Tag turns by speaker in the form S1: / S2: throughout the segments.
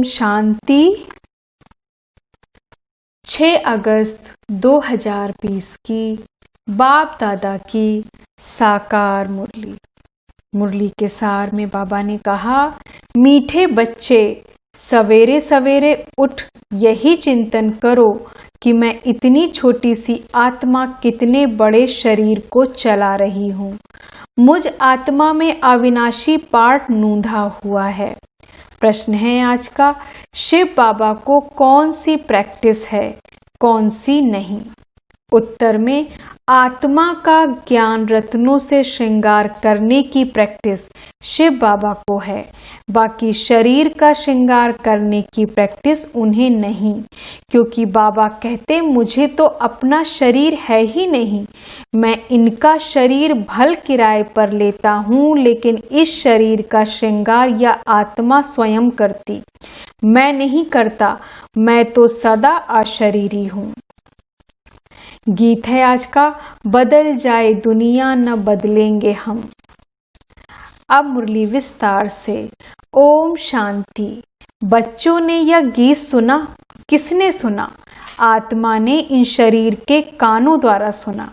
S1: शांति। 6 अगस्त 2020 की बाप दादा की साकार मुरली। मुरली के सार में बाबा ने कहा, मीठे बच्चे सवेरे सवेरे उठ यही चिंतन करो कि मैं इतनी छोटी सी आत्मा कितने बड़े शरीर को चला रही हूँ। मुझ आत्मा में अविनाशी पाठ नूंधा हुआ है। प्रश्न है आज का, शिव बाबा को कौन सी प्रैक्टिस है, कौन सी नहीं? उत्तर में आत्मा का ज्ञान रत्नों से श्रृंगार करने की प्रैक्टिस शिव बाबा को है, बाकी शरीर का श्रृंगार करने की प्रैक्टिस उन्हें नहीं, क्योंकि बाबा कहते मुझे तो अपना शरीर है ही नहीं। मैं इनका शरीर भल किराए पर लेता हूँ, लेकिन इस शरीर का श्रृंगार या आत्मा स्वयं करती, मैं नहीं करता। मैं तो सदा अशरीरी हूँ। गीत है आज का, बदल जाए दुनिया न बदलेंगे हम। अब मुरली विस्तार से। ओम शांति। बच्चों ने यह गीत सुना, किसने सुना? आत्मा ने इन शरीर के कानों द्वारा सुना।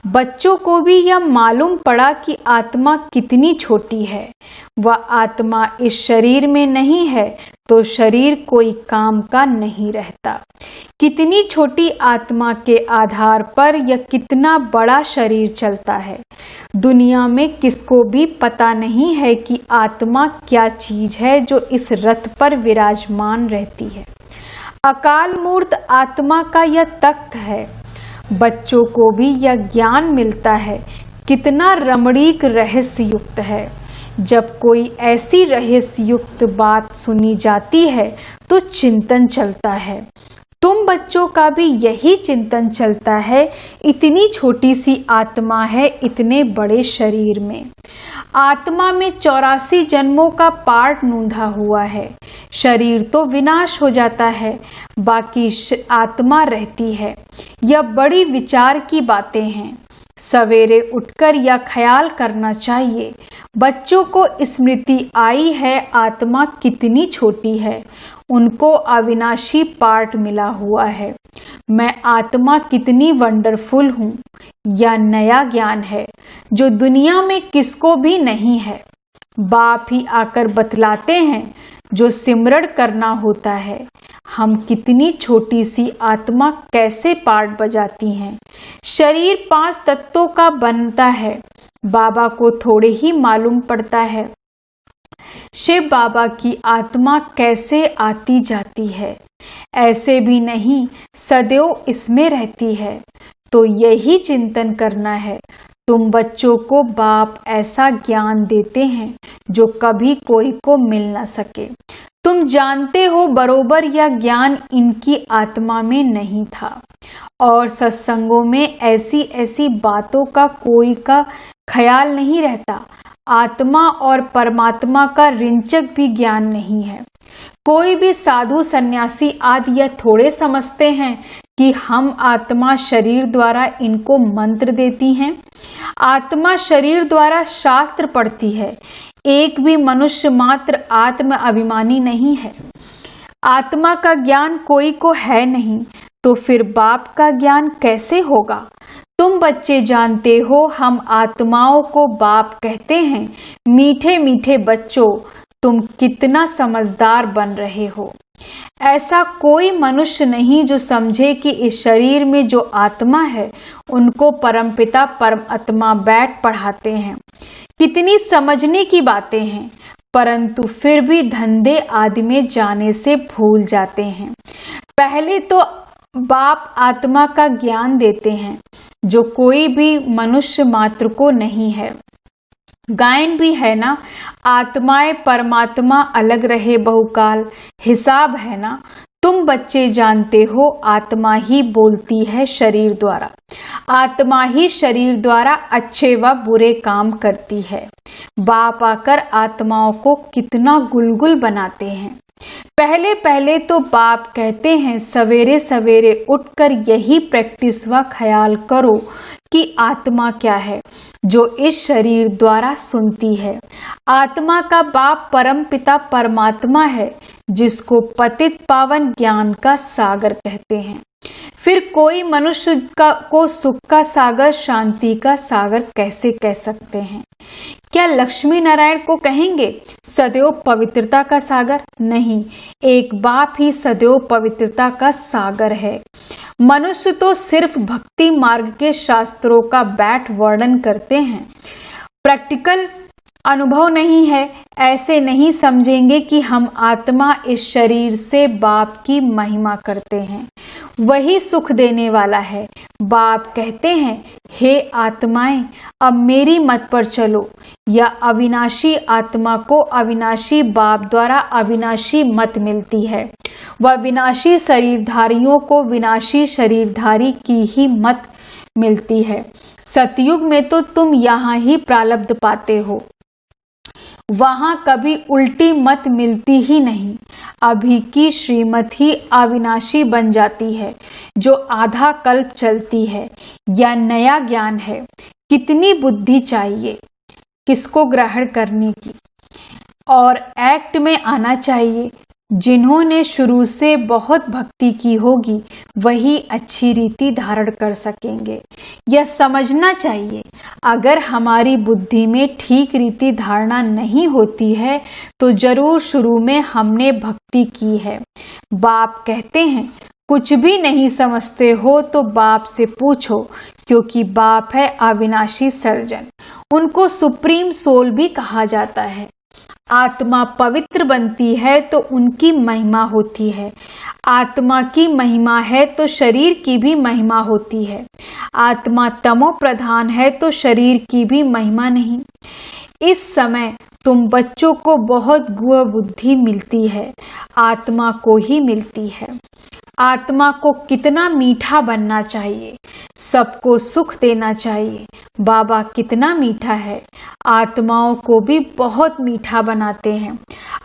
S1: बच्चों को भी यह मालूम पड़ा कि आत्मा कितनी छोटी है। वह आत्मा इस शरीर में नहीं है तो शरीर कोई काम का नहीं रहता। कितनी छोटी आत्मा के आधार पर यह कितना बड़ा शरीर चलता है। दुनिया में किसको भी पता नहीं है कि आत्मा क्या चीज है जो इस रथ पर विराजमान रहती है। अकाल मूर्त आत्मा का यह तख्त है। बच्चों को भी यह ज्ञान मिलता है, कितना रमणीक रहस्य युक्त है। जब कोई ऐसी रहस्य युक्त बात सुनी जाती है तो चिंतन चलता है। तुम बच्चों का भी यही चिंतन चलता है, इतनी छोटी सी आत्मा है इतने बड़े शरीर में। आत्मा में 84 जन्मों का पाठ नूंधा हुआ है। शरीर तो विनाश हो जाता है, बाकी आत्मा रहती है। यह बड़ी विचार की बातें हैं। सवेरे उठकर यह ख्याल करना चाहिए। बच्चों को स्मृति आई है आत्मा कितनी छोटी है, उनको अविनाशी पार्ट मिला हुआ है। मैं आत्मा कितनी वंडरफुल हूँ। यह नया ज्ञान है जो दुनिया में किसको भी नहीं है। बाप ही आकर बतलाते हैं जो सिमरण करना होता है। हम कितनी छोटी सी आत्मा कैसे पार्ट बजाती हैं। शरीर 5 तत्वों का बनता है, बाबा को थोड़े ही मालूम पड़ता है। शिव बाबा की आत्मा कैसे आती जाती है, ऐसे भी नहीं सदैव इसमें रहती है। तो यही चिंतन करना है। तुम बच्चों को बाप ऐसा ज्ञान देते हैं जो कभी कोई को मिल न सके। तुम जानते हो बरोबर यह ज्ञान इनकी आत्मा में नहीं था, और सत्संगों में ऐसी ऐसी बातों का कोई का ख्याल नहीं रहता। आत्मा और परमात्मा का रिंचक भी ज्ञान नहीं है। कोई भी साधु सन्यासी आदि यह थोड़े समझते हैं कि हम आत्मा शरीर द्वारा इनको मंत्र देती हैं। आत्मा शरीर द्वारा शास्त्र पढ़ती है। एक भी मनुष्य मात्र आत्म अभिमानी नहीं है। आत्मा का ज्ञान कोई को है नहीं, तो फिर बाप का ज्ञान कैसे होगा? तुम बच्चे जानते हो हम आत्माओं को बाप कहते हैं। मीठे मीठे बच्चों, तुम कितना समझदार बन रहे हो। ऐसा कोई मनुष्य नहीं जो समझे कि इस शरीर में जो आत्मा है उनको परमपिता परमात्मा बैठ पढ़ाते हैं। कितनी समझने की बातें हैं, परंतु फिर भी धंधे आदि में जाने से भूल जाते हैं। पहले तो बाप आत्मा का ज्ञान देते हैं जो कोई भी मनुष्य मात्र को नहीं है। गायन भी है ना, आत्माएं परमात्मा अलग रहे बहुकाल, हिसाब है ना। तुम बच्चे जानते हो आत्मा ही बोलती है शरीर द्वारा। आत्मा ही शरीर द्वारा अच्छे व बुरे काम करती है। बाप आकर आत्माओं को कितना गुलगुल बनाते हैं। पहले पहले तो बाप कहते हैं सवेरे सवेरे उठकर यही प्रैक्टिस व ख्याल करो कि आत्मा क्या है जो इस शरीर द्वारा सुनती है। आत्मा का बाप परम पिता परमात्मा है जिसको पतित पावन ज्ञान का सागर कहते हैं। फिर कोई मनुष्य को सुख का सागर, शांति का सागर कैसे कह सकते हैं? क्या लक्ष्मी नारायण को कहेंगे सदैव पवित्रता का सागर? नहीं, एक बाप ही सदैव पवित्रता का सागर है। मनुष्य तो सिर्फ भक्ति मार्ग के शास्त्रों का बैठ वर्णन करते हैं, प्रैक्टिकल अनुभव नहीं है। ऐसे नहीं समझेंगे कि हम आत्मा इस शरीर से बाप की महिमा करते हैं, वही सुख देने वाला है। बाप कहते हैं, हे आत्माएं, अब मेरी मत पर चलो। या अविनाशी आत्मा को अविनाशी बाप द्वारा अविनाशी मत मिलती है, वह विनाशी शरीरधारियों को विनाशी शरीरधारी की ही मत मिलती है। सतयुग में तो तुम यहाँ ही प्रारब्ध पाते हो, वहां कभी उल्टी मत मिलती ही नहीं। अभी की श्रीमत ही अविनाशी बन जाती है जो आधा कल्प चलती है। यह नया ज्ञान है। कितनी बुद्धि चाहिए किसको ग्रहण करने की, और एक्ट में आना चाहिए। जिन्होंने शुरू से बहुत भक्ति की होगी वही अच्छी रीति धारण कर सकेंगे। यह समझना चाहिए, अगर हमारी बुद्धि में ठीक रीति धारणा नहीं होती है तो जरूर शुरू में हमने भक्ति की है। बाप कहते हैं, कुछ भी नहीं समझते हो तो बाप से पूछो, क्योंकि बाप है अविनाशी सर्जन। उनको सुप्रीम सोल भी कहा जाता है। आत्मा पवित्र बनती है तो उनकी महिमा होती है। आत्मा की महिमा है तो शरीर की भी महिमा होती है। आत्मा तमो प्रधान है तो शरीर की भी महिमा नहीं। इस समय तुम बच्चों को बहुत गुह बुद्धि मिलती है, आत्मा को ही मिलती है। आत्मा को कितना मीठा बनना चाहिए, सबको सुख देना चाहिए। बाबा कितना मीठा है, आत्माओं को भी बहुत मीठा बनाते हैं।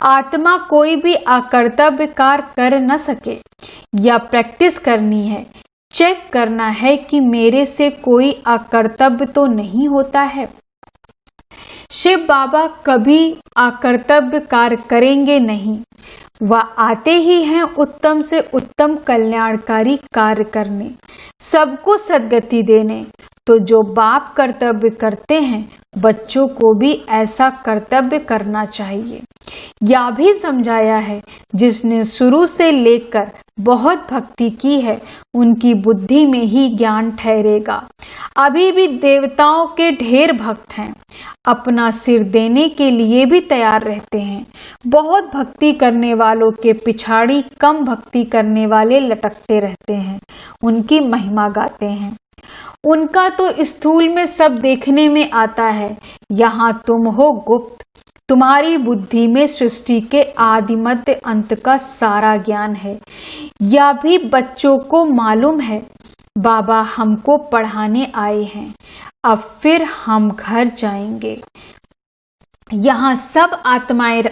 S1: आत्मा कोई भी अकर्तव्य कार्य कर न सके, या प्रैक्टिस करनी है, चेक करना है कि मेरे से कोई अकर्तव्य तो नहीं होता है। शिव बाबा कभी अकर्तव्य कार्य करेंगे नहीं, वह आते ही हैं उत्तम से उत्तम कल्याणकारी कार्य करने, सबको सद्गति देने। तो जो बाप कर्तव्य करते हैं बच्चों को भी ऐसा कर्तव्य करना चाहिए। यह भी समझाया है, जिसने शुरू से लेकर बहुत भक्ति की है उनकी बुद्धि में ही ज्ञान ठहरेगा। अभी भी देवताओं के ढेर भक्त हैं, अपना सिर देने के लिए भी तैयार रहते हैं। बहुत भक्ति करने वालों के पिछाड़ी कम भक्ति करने वाले लटकते रहते हैं, उनकी महिमा गाते हैं। उनका तो स्थूल में सब देखने में आता है, यहाँ तुम हो गुप्त। तुम्हारी बुद्धि में सृष्टि के आदि मध्य अंत का सारा ज्ञान है, यह भी बच्चों को मालूम है। बाबा हमको पढ़ाने आए हैं, अब फिर हम घर जाएंगे। यहाँ सब आत्माएं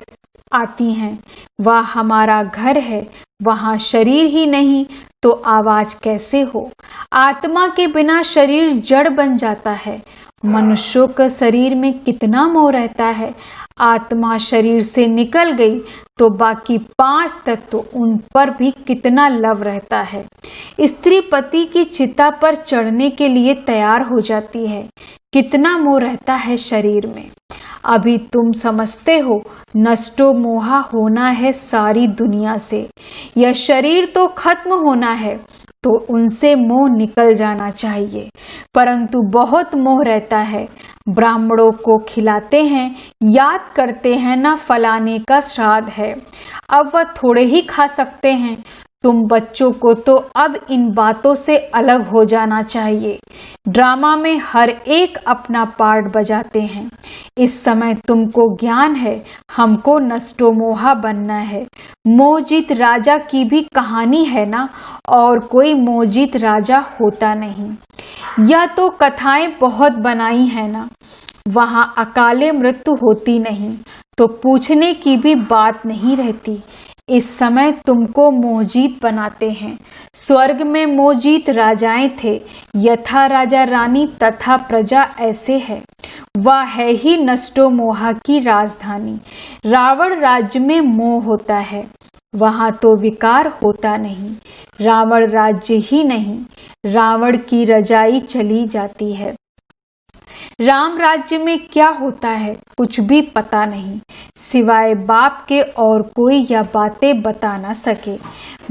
S1: आती हैं, वह हमारा घर है। वहाँ शरीर ही नहीं तो आवाज कैसे हो? आत्मा के बिना शरीर जड़ बन जाता है। मनुष्यों का शरीर में कितना मोह रहता है। आत्मा शरीर से निकल गई तो बाकी 5 तत्व उन पर भी कितना लव रहता है। स्त्री पति की चिता पर चढ़ने के लिए तैयार हो जाती है, कितना मोह रहता है शरीर में। अभी तुम समझते हो नष्टो मोहा होना है सारी दुनिया से। यह शरीर तो खत्म होना है तो उनसे मोह निकल जाना चाहिए, परंतु बहुत मोह रहता है। ब्राह्मणों को खिलाते हैं, याद करते हैं ना फलाने का श्राद्ध है, अब वह थोड़े ही खा सकते हैं। तुम बच्चों को तो अब इन बातों से अलग हो जाना चाहिए। ड्रामा में हर एक अपना पार्ट बजाते हैं। इस समय तुमको ज्ञान है, हमको नष्टो मोहा बनना है। मोहजीत राजा की भी कहानी है ना, और कोई मोहजीत राजा होता नहीं। यह तो कथाएं बहुत बनाई है ना, वहाँ अकाले मृत्यु होती नहीं तो पूछने की भी बात नहीं रहती। इस समय तुमको मोहजीत बनाते हैं। स्वर्ग में मोहजीत राजाएं थे, यथा राजा रानी तथा प्रजा ऐसे है। वह है ही नष्टो मोहा की राजधानी। रावण राज्य में मोह होता है, वहां तो विकार होता नहीं। रावण राज्य ही नहीं, रावण की रजाई चली जाती है। राम राज्य में क्या होता है कुछ भी पता नहीं, सिवाय बाप के और कोई यह बातें बता ना सके।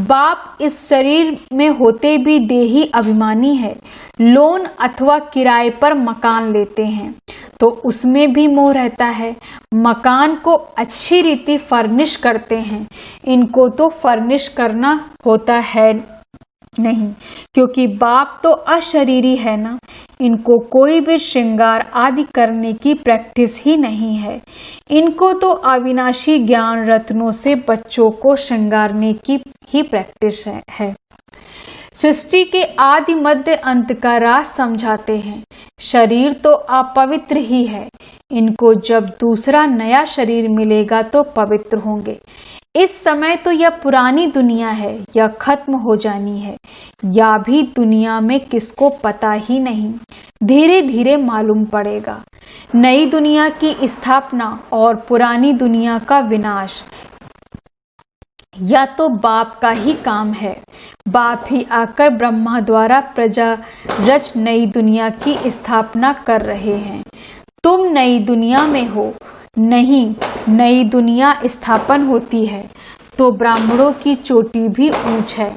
S1: बाप इस शरीर में होते भी देही अभिमानी है। लोन अथवा किराए पर मकान लेते हैं तो उसमें भी मोह रहता है। मकान को अच्छी रीति फर्निश करते हैं, इनको तो फर्निश करना होता है नहीं, क्योंकि बाप तो अशरीरी है ना। इनको कोई भी श्रृंगार आदि करने की प्रैक्टिस ही नहीं है। इनको तो अविनाशी ज्ञान रत्नों से बच्चों को श्रृंगारने की ही प्रैक्टिस है। सृष्टि के आदि मध्य अंत का राज समझाते हैं। शरीर तो अपवित्र ही है, इनको जब दूसरा नया शरीर मिलेगा तो पवित्र होंगे। इस समय तो यह पुरानी दुनिया है, यह खत्म हो जानी है। या भी दुनिया में किसको पता ही नहीं, धीरे धीरे मालूम पड़ेगा। नई दुनिया की स्थापना और पुरानी दुनिया का विनाश या तो बाप का ही काम है। बाप ही आकर ब्रह्मा द्वारा प्रजा रच नई दुनिया की स्थापना कर रहे हैं। तुम नई दुनिया में हो, नहीं नई दुनिया स्थापन होती है तो ब्राह्मणों की चोटी भी ऊंच है।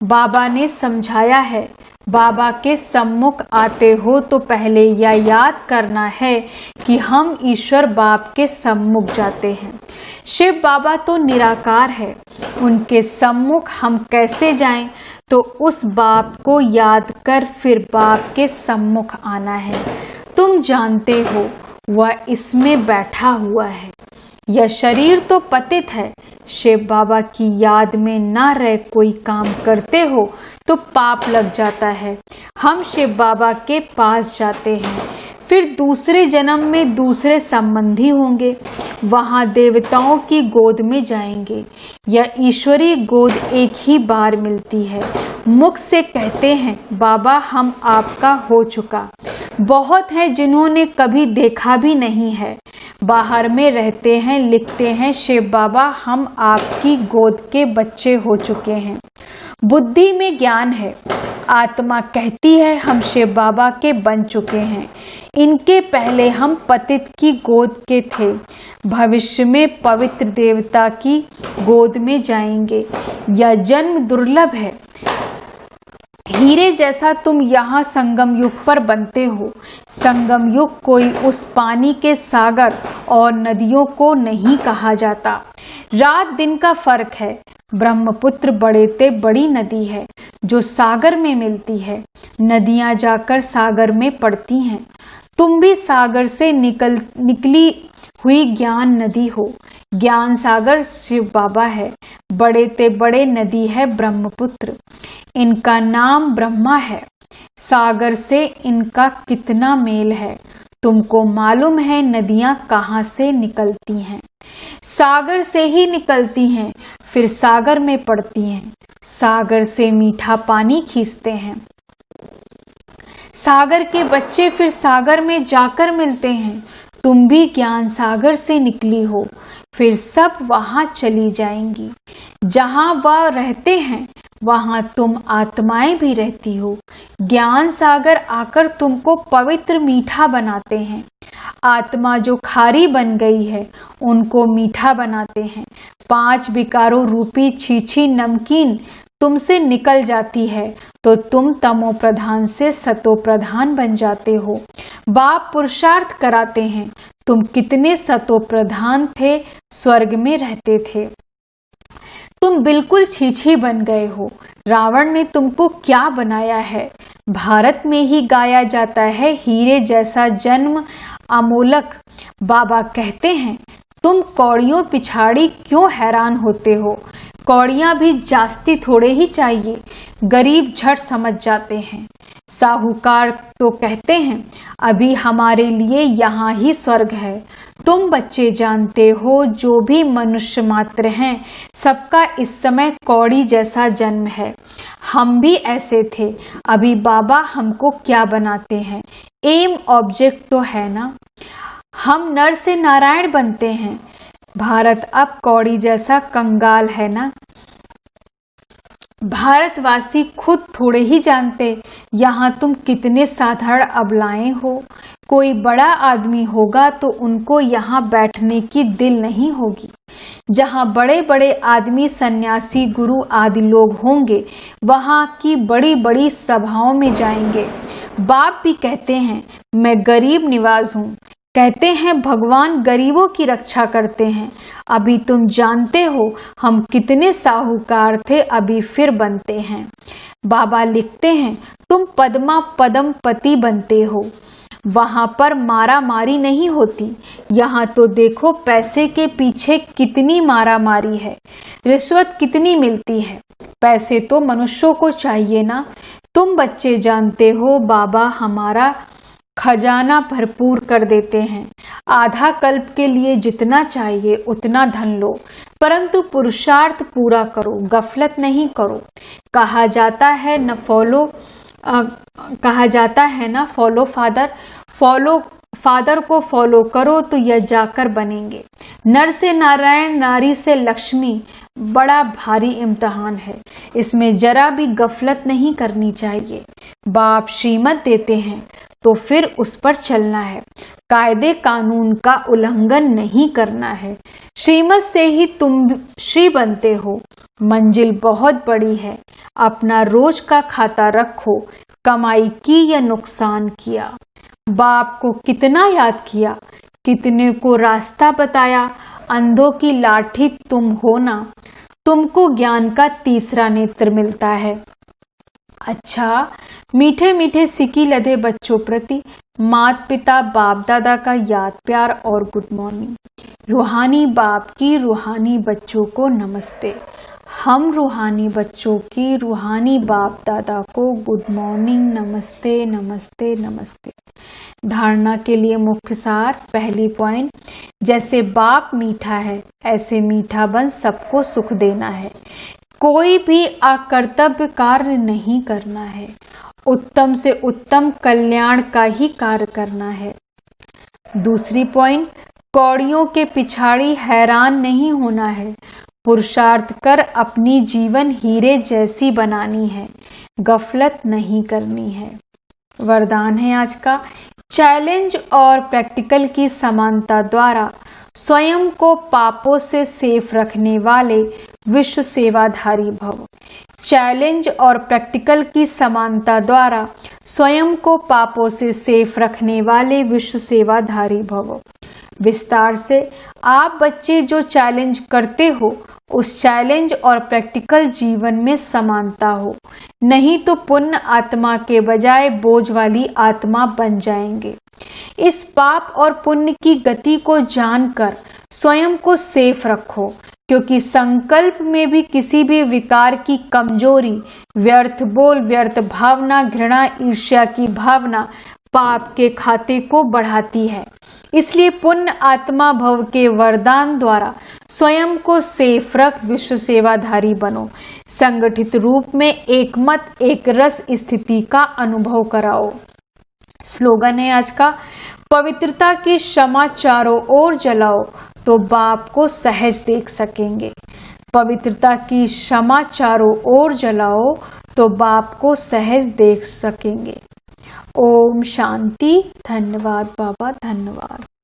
S1: बाबा ने समझाया है, बाबा के सम्मुख आते हो तो पहले यह याद करना है कि हम ईश्वर बाप के सम्मुख जाते हैं। शिव बाबा तो निराकार है, उनके सम्मुख हम कैसे जाएं? तो उस बाप को याद कर फिर बाप के सम्मुख आना है। तुम जानते हो वह इसमें बैठा हुआ है। यह शरीर तो पतित है। शिव बाबा की याद में ना रह कोई काम करते हो तो पाप लग जाता है। हम शिव बाबा के पास जाते हैं, फिर दूसरे जन्म में दूसरे संबंधी होंगे, वहां देवताओं की गोद में जाएंगे। यह ईश्वरी गोद एक ही बार मिलती है। मुख से कहते हैं बाबा हम आपका हो चुका। बहुत हैं जिन्होंने कभी देखा भी नहीं है, बाहर में रहते हैं, लिखते हैं शिव बाबा हम आपकी गोद के बच्चे हो चुके हैं। बुद्धि में ज्ञान है, आत्मा कहती है हम शिव बाबा के बन चुके हैं। इनके पहले हम पतित की गोद के थे, भविष्य में पवित्र देवता की गोद में जाएंगे। यह जन्म दुर्लभ है। हीरे जैसा तुम यहाँ संगम युग पर बनते हो। संगम युग कोई उस पानी के सागर और नदियों को नहीं कहा जाता। रात दिन का फर्क है। ब्रह्मपुत्र बड़ेते बड़ी नदी है जो सागर में मिलती है। नदियां जाकर सागर में पड़ती हैं। तुम भी सागर से निकली हुई ज्ञान नदी हो। ज्ञान सागर शिव बाबा है। बड़ेते बड़े नदी है ब्रह्मपुत्र। इनका नाम ब्रह्मा है। सागर से इनका कितना मेल है। तुमको मालूम है नदियां कहाँ से निकलती हैं? सागर से ही निकलती हैं, फिर सागर में पड़ती हैं। सागर से मीठा पानी खींचते हैं। सागर के बच्चे फिर सागर में जाकर मिलते हैं। तुम भी ज्ञान सागर से निकली हो, फिर सब वहां चली जाएंगी। जहां वह रहते हैं वहां तुम आत्माएं भी रहती हो। ज्ञान सागर आकर तुमको पवित्र मीठा बनाते हैं। आत्मा जो खारी बन गई है उनको मीठा बनाते हैं। 5 विकारों रूपी छीछी नमकीन तुमसे निकल जाती है तो तुम तमो प्रधान से सतो प्रधान बन जाते हो। बाप पुरुषार्थ कराते हैं। तुम कितने सतो प्रधान थे, स्वर्ग में रहते थे, तुम बिल्कुल छीछी बन गए हो। रावण ने तुमको क्या बनाया है? भारत में ही गाया जाता है हीरे जैसा जन्म अमोलक। बाबा कहते हैं तुम कौड़ियों पिछाड़ी क्यों हैरान होते हो? कौड़ियां भी जास्ती थोड़े ही चाहिए, गरीब झट समझ जाते हैं। साहूकार तो कहते हैं अभी हमारे लिए यहाँ ही स्वर्ग है। तुम बच्चे जानते हो जो भी मनुष्य मात्र हैं सबका इस समय कौड़ी जैसा जन्म है। हम भी ऐसे थे, अभी बाबा हमको क्या बनाते हैं। एम ऑब्जेक्ट तो है ना, हम नर से नारायण बनते हैं। भारत अब कौड़ी जैसा कंगाल है ना। भारतवासी खुद थोड़े ही जानते यहाँ तुम कितने साधारण अबलाएं हो। कोई बड़ा आदमी होगा तो उनको यहाँ बैठने की दिल नहीं होगी। जहाँ बड़े बड़े आदमी, सन्यासी, गुरु आदि लोग होंगे वहाँ की बड़ी बड़ी सभाओं में जाएंगे। बाप भी कहते हैं मैं गरीब निवाज हूँ, कहते हैं भगवान गरीबों की रक्षा करते हैं। अभी तुम जानते हो हम कितने साहूकार थे, अभी फिर बनते हैं। बाबा लिखते हैं तुम पद्मा पदम पति बनते हो। वहां पर मारा मारी नहीं होती, यहाँ तो देखो पैसे के पीछे कितनी मारा मारी है, रिश्वत कितनी मिलती है। पैसे तो मनुष्यों को चाहिए ना। तुम बच्चे जानते हो बाबा हमारा खजाना भरपूर कर देते हैं। आधा कल्प के लिए जितना चाहिए उतना धन लो, परंतु पुरुषार्थ पूरा करो, गफलत नहीं करो। कहा जाता है ना फॉलो फादर को फॉलो करो तो यह जाकर बनेंगे। नर से नारायण, नारी से लक्ष्मी, बड़ा भारी इम्तिहान है, इसमें जरा भी गफलत नहीं करनी चाहिए। बाप श्रीमत देते हैं तो फिर उस पर चलना है, कायदे कानून का उल्लंघन नहीं करना है। श्रीमत से ही तुम श्री बनते हो। मंजिल बहुत बड़ी है, अपना रोज का खाता रखो, कमाई की या नुकसान किया। बाप को कितना याद किया, कितने को रास्ता बताया। अंधों की लाठी तुम हो ना, तुमको ज्ञान का तीसरा नेत्र मिलता है। अच्छा, मीठे मीठे सिकी लदे बच्चों प्रति माता पिता बाप दादा का याद प्यार और गुड मॉर्निंग। रूहानी बाप की रूहानी बच्चों को नमस्ते। हम रूहानी बच्चों की रूहानी बाप दादा को गुड मॉर्निंग, नमस्ते नमस्ते नमस्ते। धारणा के लिए मुख्य सार। पहली पॉइंट, जैसे बाप मीठा है ऐसे मीठा बन सबको सुख देना है। कोई भी अकर्तव्य कार्य नहीं करना है, उत्तम से उत्तम कल्याण का ही कार्य करना है। दूसरी पॉइंट, कौड़ियों के पिछाड़ी हैरान नहीं होना है, पुरुषार्थ कर अपनी जीवन हीरे जैसी बनानी है, गफलत नहीं करनी है। वरदान है आज का, चैलेंज और प्रैक्टिकल की समानता द्वारा स्वयं को पापों से सेफ रखने वाले विश्व सेवाधारी भव। चैलेंज और प्रैक्टिकल की समानता द्वारा स्वयं को पापों से सेफ रखने वाले विश्व सेवाधारी भव। विस्तार से, आप बच्चे जो चैलेंज करते हो उस चैलेंज और प्रैक्टिकल जीवन में समानता हो, नहीं तो पुण्य आत्मा के बजाय बोझ वाली आत्मा बन जाएंगे। इस पाप और पुण्य की गति को जानकर स्वयं को सेफ रखो, क्योंकि संकल्प में भी किसी भी विकार की कमजोरी, व्यर्थ बोल, व्यर्थ भावना, घृणा, ईर्ष्या की भावना पाप के खाते को बढ़ाती है। इसलिए पुण्य आत्मा भव के वरदान द्वारा स्वयं को सेफ रख विश्व सेवाधारी बनो। संगठित रूप में एक मत एक रस स्थिति का अनुभव कराओ। स्लोगन है आज का, पवित्रता की क्षमा चारों ओर जलाओ तो बाप को सहज देख सकेंगे। पवित्रता की क्षमा चारों ओर जलाओ तो बाप को सहज देख सकेंगे। ओम शांति। धन्यवाद बाबा, धन्यवाद।